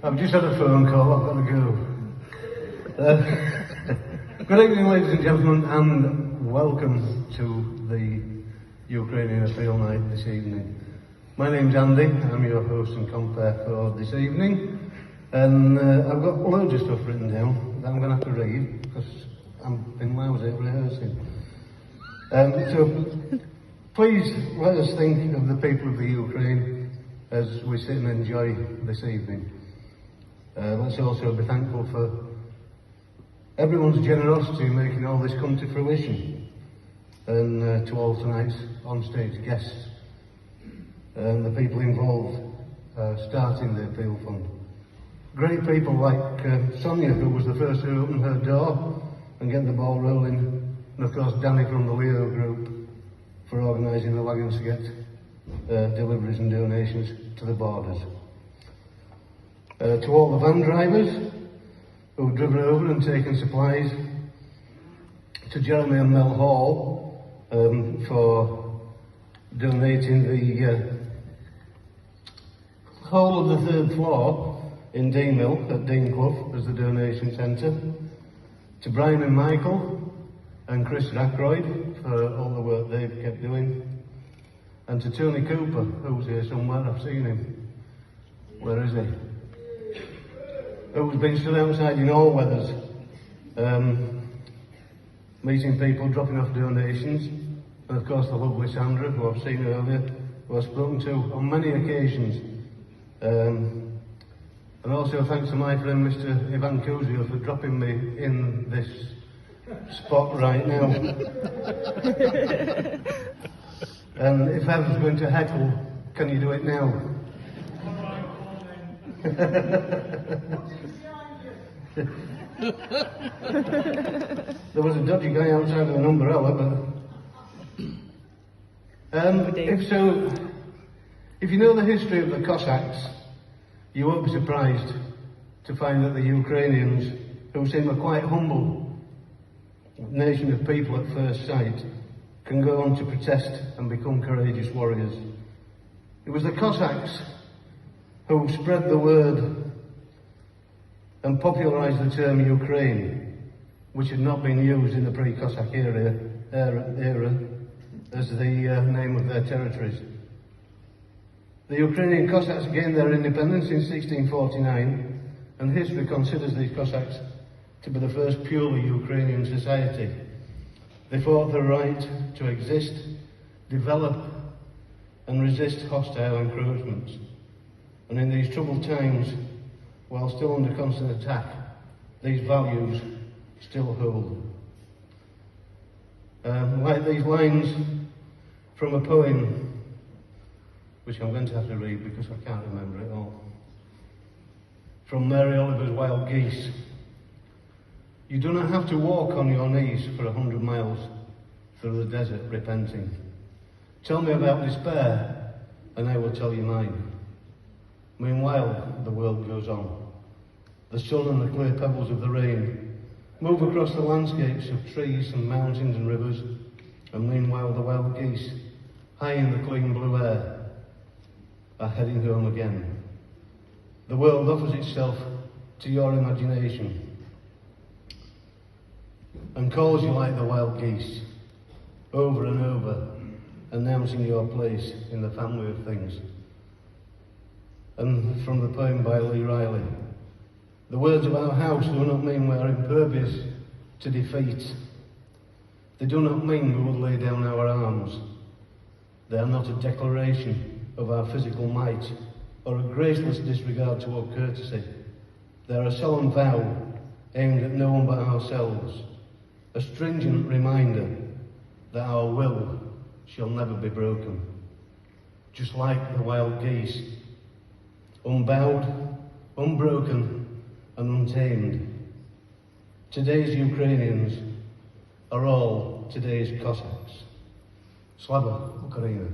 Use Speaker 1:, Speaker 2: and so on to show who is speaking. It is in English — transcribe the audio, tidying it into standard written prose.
Speaker 1: I've just had a phone call, I've got to go. Good evening, ladies and gentlemen, and welcome to the Ukrainian Appeal Night this evening. My name's Andy, I'm your host and compere for this evening, and I've got loads of stuff written down that I'm going to have to read, because I've been lousy at rehearsing. So please let us think of the people of the Ukraine as we sit and enjoy this evening. Let's also be thankful for everyone's generosity in making all this come to fruition, and to all tonight's on-stage guests and the people involved starting the appeal fund. Great people like Sonia, who was the first to open her door and get the ball rolling, and of course Danny from the Leo group for organising the wagons to get deliveries and donations to the borders. To all the van drivers who've driven over and taken supplies, to Jeremy and Mel Hall for donating the whole of the third floor in Dean Mill at Dean Clough as the donation centre, to Brian and Michael and Chris Ackroyd for all the work they've kept doing, and to Tony Cooper, who's here somewhere, I've seen him. Where is he? Who's been stood outside in all weathers, meeting people, dropping off donations, and of course the lovely Sandra, who I've seen earlier, who I've spoken to on many occasions. And also thanks to my friend Mr. Ivan Kuzio for dropping me in this spot right now. And if I was going to heckle, can you do it now? There was a dodgy guy outside with an umbrella, but if you know the history of the Cossacks, you won't be surprised to find that the Ukrainians, who seem a quite humble nation of people at first sight, can go on to protest and become courageous warriors. It was the Cossacks who spread the word and popularised the term Ukraine, which had not been used in the pre-Cossack era as the name of their territories. The Ukrainian Cossacks gained their independence in 1649, and history considers these Cossacks to be the first purely Ukrainian society. They fought the right to exist, develop and resist hostile encroachments. And in these troubled times, while still under constant attack, these values still hold. Like these lines from a poem, which I'm going to have to read because I can't remember it all. From Mary Oliver's Wild Geese. You do not have to walk on your knees for 100 miles through the desert repenting. Tell me about despair, and I will tell you mine. Meanwhile, the world goes on. The sun and the clear pebbles of the rain move across the landscapes of trees and mountains and rivers, and meanwhile the wild geese, high in the clean blue air, are heading home again. The world offers itself to your imagination and calls you like the wild geese, over and over, announcing your place in the family of things. And from the poem by Lee Riley, the words of our house do not mean we are impervious to defeat. They do not mean we will lay down our arms. They are not a declaration of our physical might or a graceless disregard toward courtesy. They are a solemn vow aimed at no one but ourselves, a stringent reminder that our will shall never be broken. Just like the wild geese, unbowed, unbroken and untamed. Today's Ukrainians are all today's Cossacks. Slava Ukraina.